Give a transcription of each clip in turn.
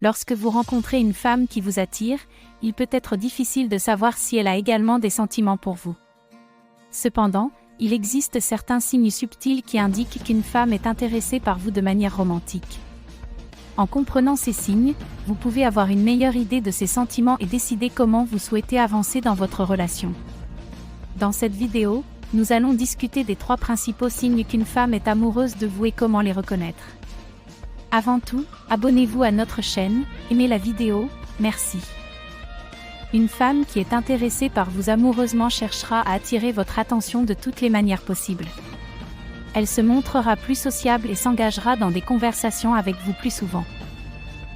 Lorsque vous rencontrez une femme qui vous attire, il peut être difficile de savoir si elle a également des sentiments pour vous. Cependant, il existe certains signes subtils qui indiquent qu'une femme est intéressée par vous de manière romantique. En comprenant ces signes, vous pouvez avoir une meilleure idée de ses sentiments et décider comment vous souhaitez avancer dans votre relation. Dans cette vidéo, nous allons discuter des 3 principaux signes qu'une femme est amoureuse de vous et comment les reconnaître. Avant tout, abonnez-vous à notre chaîne, aimez la vidéo, merci. Une femme qui est intéressée par vous amoureusement cherchera à attirer votre attention de toutes les manières possibles. Elle se montrera plus sociable et s'engagera dans des conversations avec vous plus souvent.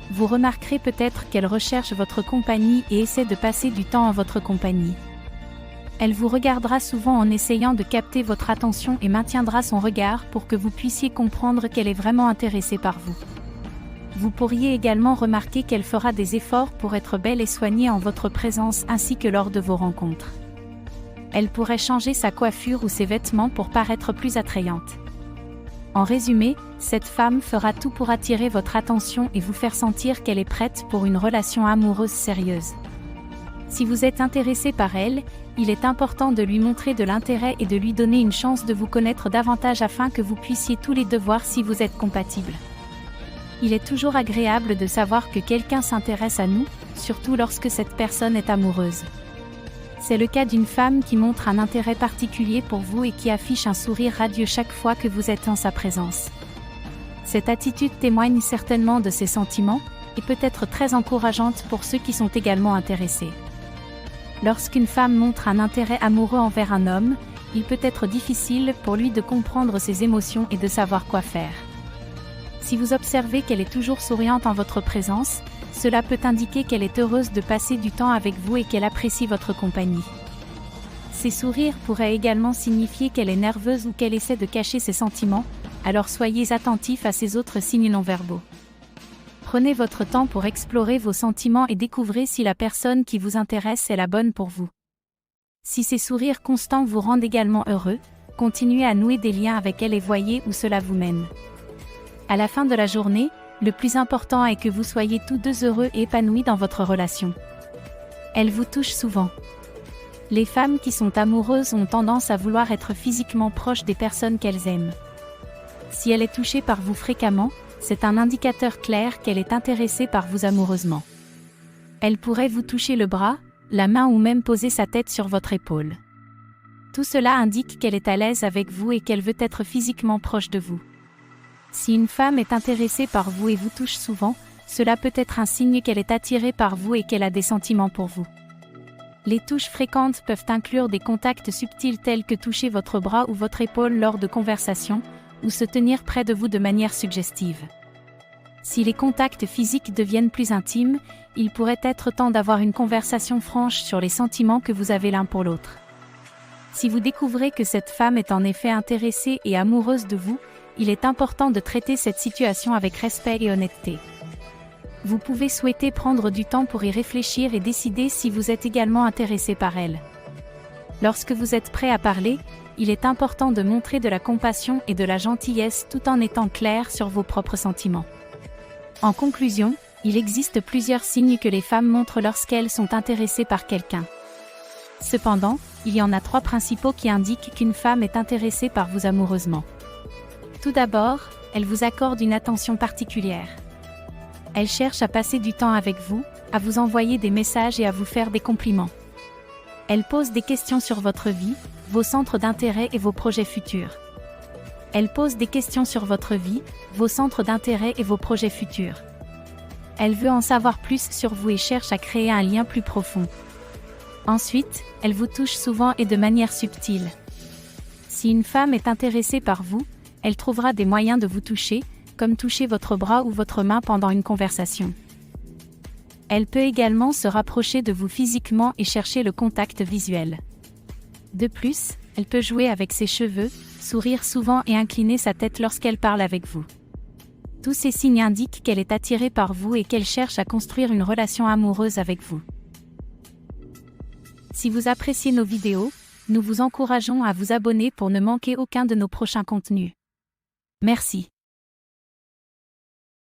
Vous remarquerez peut-être qu'elle recherche votre compagnie et essaie de passer du temps en votre compagnie. Elle vous regardera souvent en essayant de capter votre attention et maintiendra son regard pour que vous puissiez comprendre qu'elle est vraiment intéressée par vous. Vous pourriez également remarquer qu'elle fera des efforts pour être belle et soignée en votre présence ainsi que lors de vos rencontres. Elle pourrait changer sa coiffure ou ses vêtements pour paraître plus attrayante. En résumé, cette femme fera tout pour attirer votre attention et vous faire sentir qu'elle est prête pour une relation amoureuse sérieuse. Si vous êtes intéressé par elle, il est important de lui montrer de l'intérêt et de lui donner une chance de vous connaître davantage afin que vous puissiez tous les deux voir si vous êtes compatibles. Il est toujours agréable de savoir que quelqu'un s'intéresse à nous, surtout lorsque cette personne est amoureuse. C'est le cas d'une femme qui montre un intérêt particulier pour vous et qui affiche un sourire radieux chaque fois que vous êtes en sa présence. Cette attitude témoigne certainement de ses sentiments, et peut être très encourageante pour ceux qui sont également intéressés. Lorsqu'une femme montre un intérêt amoureux envers un homme, il peut être difficile pour lui de comprendre ses émotions et de savoir quoi faire. Si vous observez qu'elle est toujours souriante en votre présence, cela peut indiquer qu'elle est heureuse de passer du temps avec vous et qu'elle apprécie votre compagnie. Ces sourires pourraient également signifier qu'elle est nerveuse ou qu'elle essaie de cacher ses sentiments, alors soyez attentifs à ces autres signes non-verbaux. Prenez votre temps pour explorer vos sentiments et découvrez si la personne qui vous intéresse est la bonne pour vous. Si ces sourires constants vous rendent également heureux, continuez à nouer des liens avec elle et voyez où cela vous mène. À la fin de la journée, le plus important est que vous soyez tous deux heureux et épanouis dans votre relation. Elle vous touche souvent. Les femmes qui sont amoureuses ont tendance à vouloir être physiquement proches des personnes qu'elles aiment. Si elle est touchée par vous fréquemment, c'est un indicateur clair qu'elle est intéressée par vous amoureusement. Elle pourrait vous toucher le bras, la main ou même poser sa tête sur votre épaule. Tout cela indique qu'elle est à l'aise avec vous et qu'elle veut être physiquement proche de vous. Si une femme est intéressée par vous et vous touche souvent, cela peut être un signe qu'elle est attirée par vous et qu'elle a des sentiments pour vous. Les touches fréquentes peuvent inclure des contacts subtils tels que toucher votre bras ou votre épaule lors de conversations, ou se tenir près de vous de manière suggestive. Si les contacts physiques deviennent plus intimes, il pourrait être temps d'avoir une conversation franche sur les sentiments que vous avez l'un pour l'autre. Si vous découvrez que cette femme est en effet intéressée et amoureuse de vous, il est important de traiter cette situation avec respect et honnêteté. Vous pouvez souhaiter prendre du temps pour y réfléchir et décider si vous êtes également intéressé par elle. Lorsque vous êtes prêt à parler, il est important de montrer de la compassion et de la gentillesse tout en étant clair sur vos propres sentiments. En conclusion, il existe plusieurs signes que les femmes montrent lorsqu'elles sont intéressées par quelqu'un. Cependant, il y en a 3 principaux qui indiquent qu'une femme est intéressée par vous amoureusement. Tout d'abord, elle vous accorde une attention particulière. Elle cherche à passer du temps avec vous, à vous envoyer des messages et à vous faire des compliments. Elle pose des questions sur votre vie, vos centres d'intérêt et vos projets futurs. Elle pose des questions sur votre vie, vos centres d'intérêt et vos projets futurs. Elle veut en savoir plus sur vous et cherche à créer un lien plus profond. Ensuite, elle vous touche souvent et de manière subtile. Si une femme est intéressée par vous, elle trouvera des moyens de vous toucher, comme toucher votre bras ou votre main pendant une conversation. Elle peut également se rapprocher de vous physiquement et chercher le contact visuel. De plus, elle peut jouer avec ses cheveux, sourire souvent et incliner sa tête lorsqu'elle parle avec vous. Tous ces signes indiquent qu'elle est attirée par vous et qu'elle cherche à construire une relation amoureuse avec vous. Si vous appréciez nos vidéos, nous vous encourageons à vous abonner pour ne manquer aucun de nos prochains contenus. Merci.